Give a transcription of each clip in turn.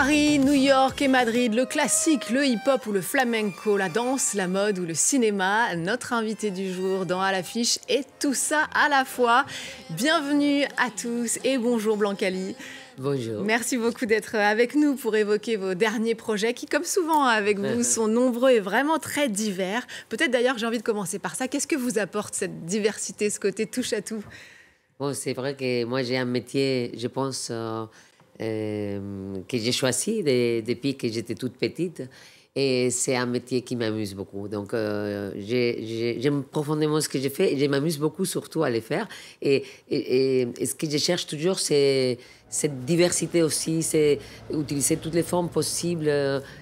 Paris, New York et Madrid, le classique, le hip-hop ou le flamenco, la danse, la mode ou le cinéma. Notre invité du jour dans À l'affiche est tout ça à la fois. Bienvenue à tous et bonjour Blancali. Bonjour. Merci beaucoup d'être avec nous pour évoquer vos derniers projets qui, comme souvent avec vous, sont nombreux et vraiment très divers. Peut-être d'ailleurs, j'ai envie de commencer par ça. Qu'est-ce que vous apporte cette diversité, ce côté touche à tout? Bon, c'est vrai que moi, j'ai un métier, je pense, que j'ai choisi depuis que j'étais toute petite. Et c'est un métier qui m'amuse beaucoup. Donc, j'aime profondément ce que je fais et je m'amuse beaucoup surtout à le faire. Et ce que je cherche toujours, c'est cette diversité aussi, c'est utiliser toutes les formes possibles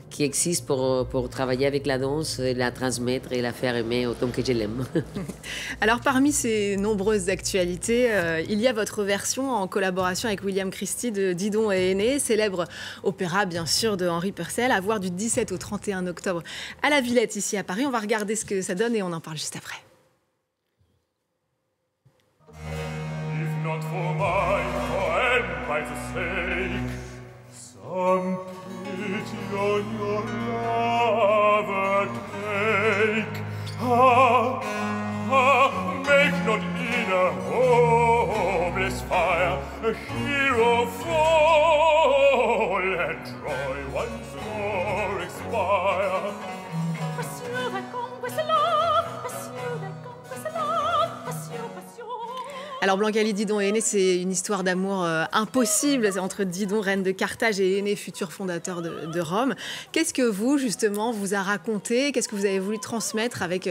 qui existent pour travailler avec la danse, et la transmettre et la faire aimer autant que je l'aime. Alors, parmi ces nombreuses actualités, il y a votre version en collaboration avec William Christie de Didon et Aîné, célèbre opéra bien sûr de Henri Purcell, à voir du 17 au 31 octobre à la Villette ici à Paris. On va regarder ce que ça donne et on en parle juste après. If not for mine, and by the sake, some pity on your lover take. Make not in a hopeless fire a hero fall, and Troy once more expire. Pursue that conquest love, pursue that conquest love, pursue. Alors Blancali, Didon et Aîné, c'est une histoire d'amour impossible entre Didon, reine de Carthage, et Aîné, futur fondateur de Rome. Qu'est-ce que vous, justement, vous a raconté? Qu'est-ce que vous avez voulu transmettre avec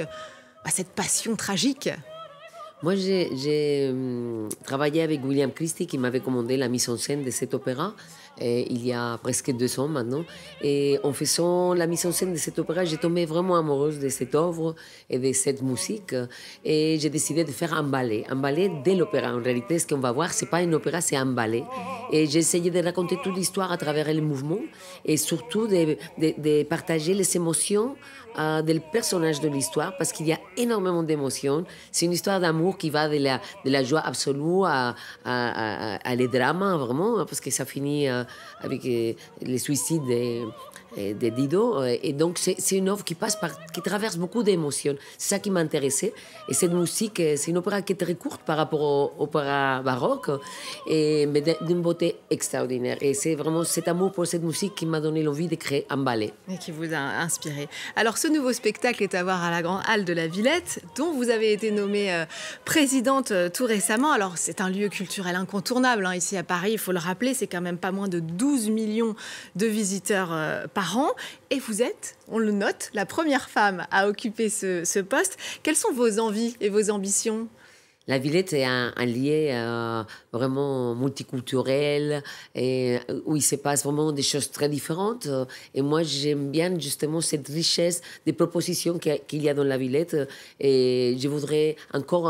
cette passion tragique? Moi, j'ai travaillé avec William Christie qui m'avait commandé la mise en scène de cet opéra il y a presque 2 ans maintenant. Et en faisant la mise en scène de cet opéra, j'ai tombé vraiment amoureuse de cette œuvre et de cette musique. Et j'ai décidé de faire un ballet de l'opéra. En réalité, ce qu'on va voir, c'est pas un opéra, c'est un ballet. Et j'ai essayé de raconter toute l'histoire à travers les mouvements et surtout de partager les émotions des personnages de l'histoire, parce qu'il y a énormément d'émotions. C'est une histoire d'amour qui va de la joie absolue à les drames, vraiment, parce que ça finit avec le suicide de Dido. Et donc, c'est une œuvre qui traverse beaucoup d'émotions. C'est ça qui m'intéressait. Et cette musique, c'est une opéra qui est très courte par rapport au opéra baroque, mais d'une beauté extraordinaire. Et c'est vraiment cet amour pour cette musique qui m'a donné l'envie de créer un ballet. Et qui vous a inspiré. Alors, ce nouveau spectacle est à voir à la Grande Halle de la Villette, dont vous avez été nommée présidente tout récemment. Alors, c'est un lieu culturel incontournable ici à Paris, il faut le rappeler. C'est quand même pas moins de 12 millions de visiteurs par an. Et vous êtes, on le note, la première femme à occuper ce poste. Quelles sont vos envies et vos ambitions ? La Villette est un lieu vraiment multiculturel et où il se passe vraiment des choses très différentes. Et moi, j'aime bien justement cette richesse des propositions qu'il y a dans la Villette. Et je voudrais encore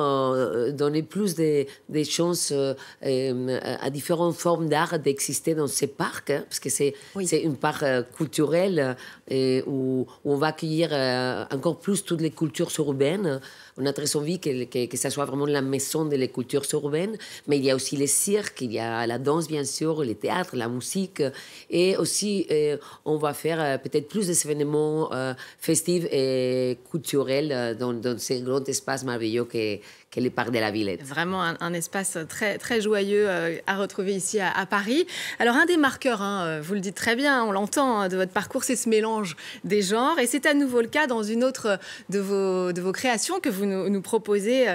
donner plus de chances à différentes formes d'art d'exister dans ces parcs, parce que c'est un parc culturel où on va accueillir encore plus toutes les cultures urbaines. On a très envie que ça soit vraiment la maison de les cultures urbaines, mais il y a aussi les cirques, il y a la danse bien sûr, le théâtre, la musique, et aussi on va faire peut-être plus d'événements festifs et culturels dans ces grands espaces merveilleux qu'est le parc de la Villette. Vraiment un espace très, très joyeux à retrouver ici à Paris. Alors un des marqueurs, vous le dites très bien, on l'entend de votre parcours, c'est ce mélange des genres, et c'est à nouveau le cas dans une autre de vos créations que vous nous proposez,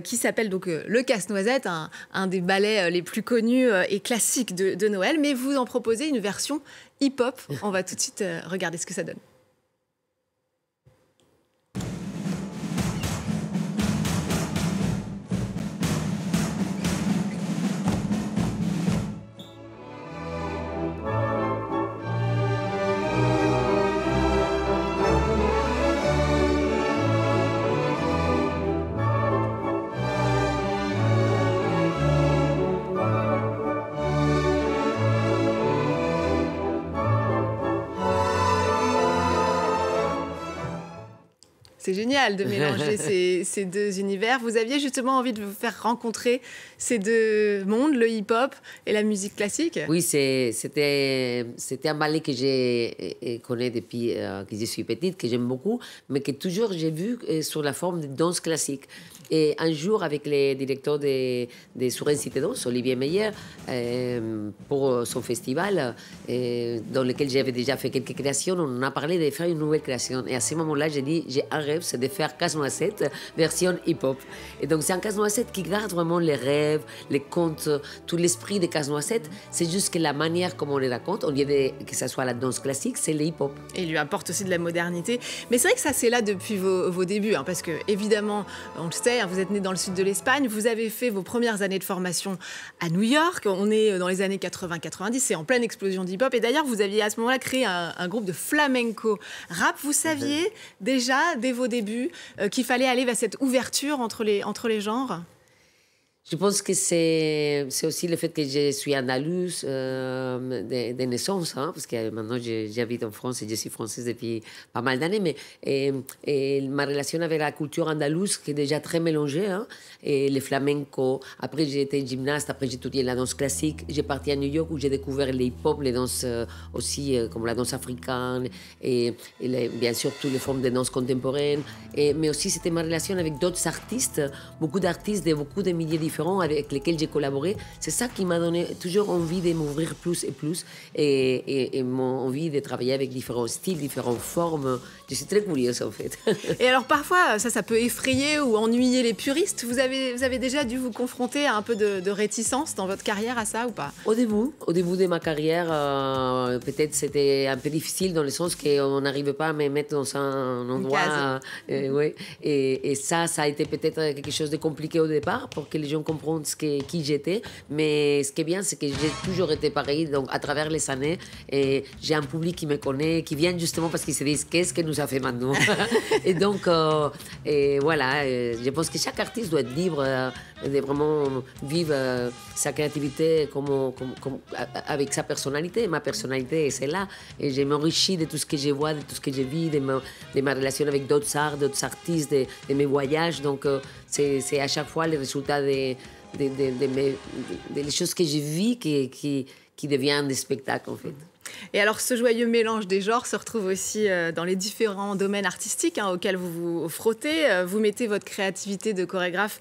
qui s'appelle donc Le Casse-Noisette, un des ballets les plus connus et classiques de Noël, mais vous en proposez une version hip-hop. On va tout de suite regarder ce que ça donne. C'est génial de mélanger ces deux univers. Vous aviez justement envie de vous faire rencontrer ces deux mondes, le hip-hop et la musique classique? Oui, c'était un ballet que je connais depuis que je suis petite, que j'aime beaucoup, mais que toujours j'ai vu sur la forme de danse classique. Et un jour, avec le directeur de Sur Incité Danse, Olivier Meyer, pour son festival, dans lequel j'avais déjà fait quelques créations, on a parlé de faire une nouvelle création. Et à ce moment-là, j'ai dit, j'ai un rêve, c'est de faire Casse-Noisette version hip-hop. Et donc, c'est un Casse-Noisette qui garde vraiment les rêves, les contes, tout l'esprit de Casse-Noisette. C'est juste que la manière comme on les raconte, au lieu que ça soit la danse classique, c'est le hip-hop. Et il lui apporte aussi de la modernité. Mais c'est vrai que ça, c'est là depuis vos débuts, hein, parce que, évidemment, on le sait, vous êtes né dans le sud de l'Espagne, vous avez fait vos premières années de formation à New York, on est dans les années 80-90, c'est en pleine explosion d'hip-hop, et d'ailleurs vous aviez à ce moment-là créé un groupe de flamenco rap. Vous saviez déjà, dès vos débuts, qu'il fallait aller vers cette ouverture entre les genres? Je pense que c'est aussi le fait que je suis andalouse de naissance, hein, parce que maintenant j'habite en France et je suis française depuis pas mal d'années, mais et ma relation avec la culture andalouse qui est déjà très mélangée, hein, et les flamenco. Après j'ai été gymnaste, après j'ai étudié la danse classique, j'ai parti à New York où j'ai découvert les hip-hop, les danses aussi comme la danse africaine et bien sûr toutes les formes de danse contemporaine, mais aussi c'était ma relation avec d'autres artistes, beaucoup d'artistes de beaucoup de milieux différents avec lesquels j'ai collaboré. C'est ça qui m'a donné toujours envie de m'ouvrir plus et plus et mon envie de travailler avec différents styles, différentes formes. Je suis très curieuse en fait. Et alors parfois, ça peut effrayer ou ennuyer les puristes. Vous avez déjà dû vous confronter à un peu de réticence dans votre carrière à ça ou pas? Au début de ma carrière, peut-être c'était un peu difficile dans le sens qu'on n'arrivait pas à me mettre dans un endroit. Ouais. Et ça a été peut-être quelque chose de compliqué au départ pour que les gens comprennent qui j'étais. Mais ce qui est bien, c'est que j'ai toujours été pareil. Donc à travers les années, et j'ai un public qui me connaît, qui vient justement parce qu'ils se disent qu'est-ce que nous a fait maintenant. Et donc, voilà, je pense que chaque artiste doit être libre de vraiment vivre sa créativité avec sa personnalité. Ma personnalité, c'est là. Et je m'enrichis de tout ce que je vois, de tout ce que je vis, de ma relation avec d'autres arts, d'autres artistes, de mes voyages. Donc, c'est à chaque fois le résultat des choses que je vis qui deviennent des spectacles, en fait. Et alors, ce joyeux mélange des genres se retrouve aussi dans les différents domaines artistiques auxquels vous vous frottez. Vous mettez votre créativité de chorégraphe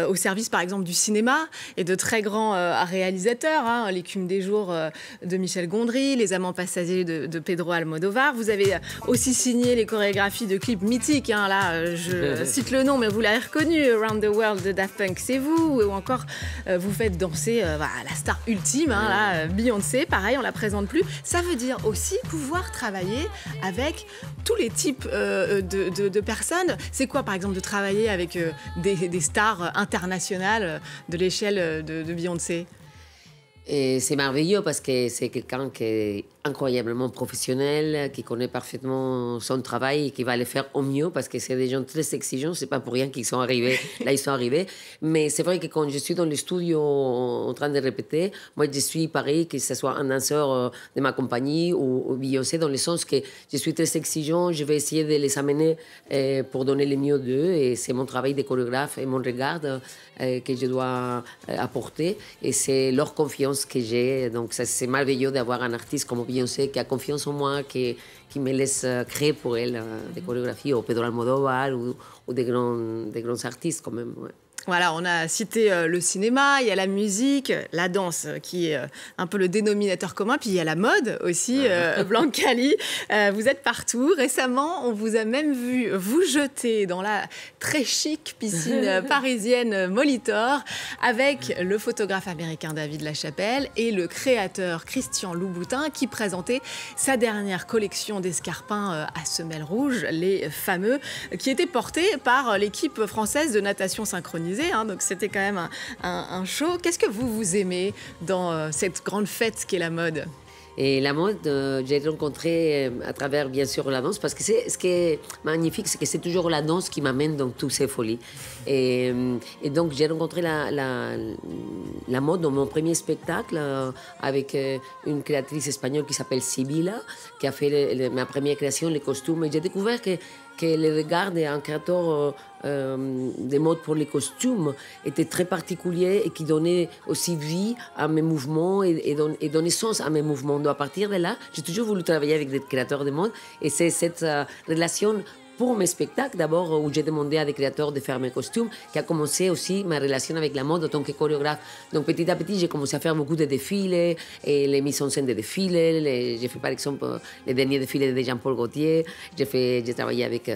au service, par exemple, du cinéma et de très grands réalisateurs. L'Écume des jours de Michel Gondry, Les Amants passagers de Pedro Almodovar. Vous avez aussi signé les chorégraphies de clips mythiques. Là, je cite le nom, mais vous l'avez reconnu. Around the World de Daft Punk, c'est vous. Ou encore, vous faites danser la star ultime, là, Beyoncé. Pareil, on la présente plus. Ça veut dire aussi pouvoir travailler avec tous les types de personnes. C'est quoi, par exemple, de travailler avec des stars internationales de l'échelle de Beyoncé? Et c'est merveilleux parce que c'est quelqu'un qui est incroyablement professionnel, qui connaît parfaitement son travail et qui va le faire au mieux parce que c'est des gens très exigeants. C'est pas pour rien qu'ils sont arrivés. Là, ils sont arrivés. Mais c'est vrai que quand je suis dans le studio en train de répéter, moi, je suis pareil, que ce soit un danseur de ma compagnie ou Beyoncé, dans le sens que je suis très exigeant. Je vais essayer de les amener pour donner le mieux d'eux. Et c'est mon travail de chorégraphe et mon regard que je dois apporter. Et c'est leur confiance que j'ai. Donc, c'est merveilleux d'avoir un artiste comme Beyoncé qui a confiance en moi, qui me laisse créer pour elle des chorégraphies, ou Pedro Almodovar, ou des grands artistes quand même. Ouais. Voilà, on a cité le cinéma, il y a la musique, la danse qui est un peu le dénominateur commun, puis il y a la mode aussi, Blancali. Vous êtes partout. Récemment, on vous a même vu vous jeter dans la très chic piscine parisienne Molitor avec le photographe américain David Lachapelle et le créateur Christian Louboutin qui présentait sa dernière collection d'escarpins à semelles rouges, les fameux, qui étaient portés par l'équipe française de natation synchronisée. Donc c'était quand même un show. Qu'est-ce que vous aimez dans cette grande fête qu'est la mode? Et la mode, j'ai rencontré à travers, bien sûr, la danse, parce que ce qui est magnifique, c'est que c'est toujours la danse qui m'amène dans toutes ces folies. Et donc, j'ai rencontré la mode dans mon premier spectacle avec une créatrice espagnole qui s'appelle Sibila, qui a fait ma première création, les costumes. Et j'ai découvert que le regard d'un créateur de mode pour les costumes était très particulier et qui donnait aussi vie à mes mouvements et donnait sens à mes mouvements. Donc à partir de là, j'ai toujours voulu travailler avec des créateurs de mode et c'est cette relation pour mes spectacles, d'abord, où j'ai demandé à des créateurs de faire mes costumes, qui a commencé aussi ma relation avec la mode en tant que chorégraphe. Donc, petit à petit, j'ai commencé à faire beaucoup de défilés, et les mises en scène de défilés. J'ai fait, par exemple, les derniers défilés de Jean-Paul Gaultier. J'ai travaillé avec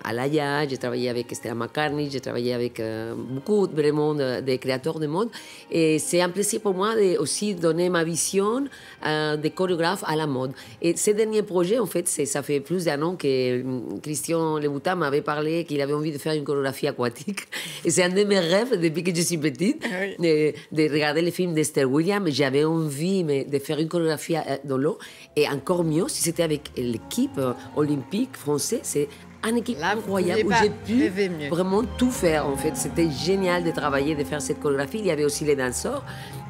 Alaya, j'ai travaillé avec Stella McCartney, j'ai travaillé avec beaucoup, vraiment, de créateurs de mode. Et c'est un plaisir pour moi de aussi donner ma vision de chorégraphe à la mode. Et ces derniers projets, en fait, ça fait plus d'un an que Christian Louboutin m'avait parlé qu'il avait envie de faire une chorégraphie aquatique. Et c'est un de mes rêves depuis que je suis petite, de regarder les films d'Esther Williams. J'avais envie de faire une chorégraphie dans l'eau. Et encore mieux, si c'était avec l'équipe olympique française, c'est une équipe incroyable où j'ai pu vraiment tout faire. En fait, c'était génial de travailler, de faire cette chorégraphie. Il y avait aussi les danseurs.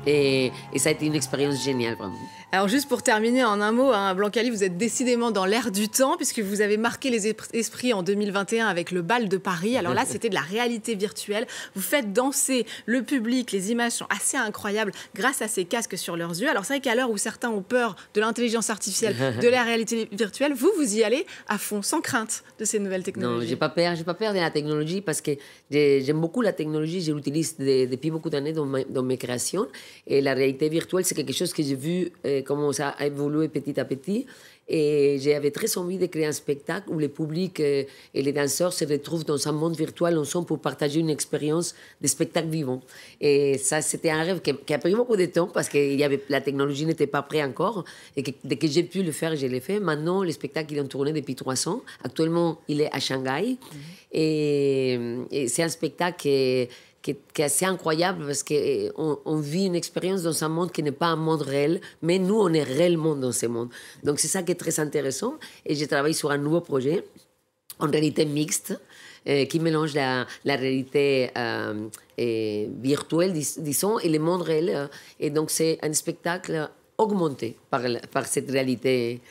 Et ça a été une expérience géniale, vraiment. Alors, juste pour terminer en un mot, hein, Blancali, vous êtes décidément dans l'air du temps, puisque vous avez marqué les esprits en 2021 avec le bal de Paris. Alors là, c'était de la réalité virtuelle. Vous faites danser le public. Les images sont assez incroyables grâce à ces casques sur leurs yeux. Alors, c'est vrai qu'à l'heure où certains ont peur de l'intelligence artificielle, de la réalité virtuelle, vous y allez à fond, sans crainte de ces nouvelles technologies. Non, j'ai pas peur de la technologie parce que j'aime beaucoup la technologie. Je l'utilise depuis beaucoup d'années dans mes créations. Et la réalité virtuelle, c'est quelque chose que j'ai vu comment ça a évolué petit à petit. Et j'avais très envie de créer un spectacle où le public et les danseurs se retrouvent dans un monde virtuel ensemble pour partager une expérience de spectacle vivant. Et ça, c'était un rêve qui a pris beaucoup de temps parce que la technologie n'était pas prête encore. Et dès que j'ai pu le faire, je l'ai fait. Maintenant, le spectacle, il est en tournée depuis 3 ans. Actuellement, il est à Shanghai. Et c'est un spectacle qui est assez incroyable parce qu'on vit une expérience dans un monde qui n'est pas un monde réel, mais nous, on est réellement dans ce monde. Donc, c'est ça qui est très intéressant. Et je travaille sur un nouveau projet, en réalité mixte, qui mélange la réalité virtuelle, disons, et le monde réel. Et donc, c'est un spectacle augmenté par cette réalité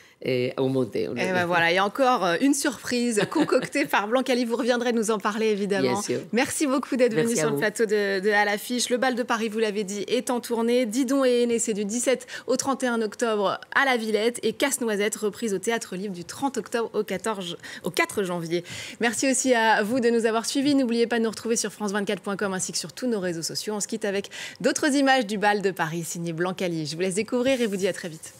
augmentée. Et ben voilà, il y a encore une surprise concoctée par Blancali. Vous reviendrez nous en parler, évidemment. Bien sûr. Merci beaucoup d'être venu sur le plateau de À l'affiche. Le bal de Paris, vous l'avez dit, est en tournée. Didon et Aîné, c'est du 17 au 31 octobre à la Villette. Et Casse-Noisette, reprise au Théâtre Libre du 30 octobre au 4 janvier. Merci aussi à vous de nous avoir suivis. N'oubliez pas de nous retrouver sur france24.com ainsi que sur tous nos réseaux sociaux. On se quitte avec d'autres images du bal de Paris, signé Blancali. Je vous laisse découvrir et vous dis à très vite.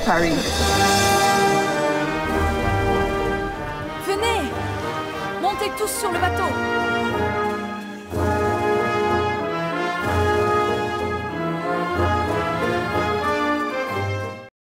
Paris. Venez, montez tous sur le bateau.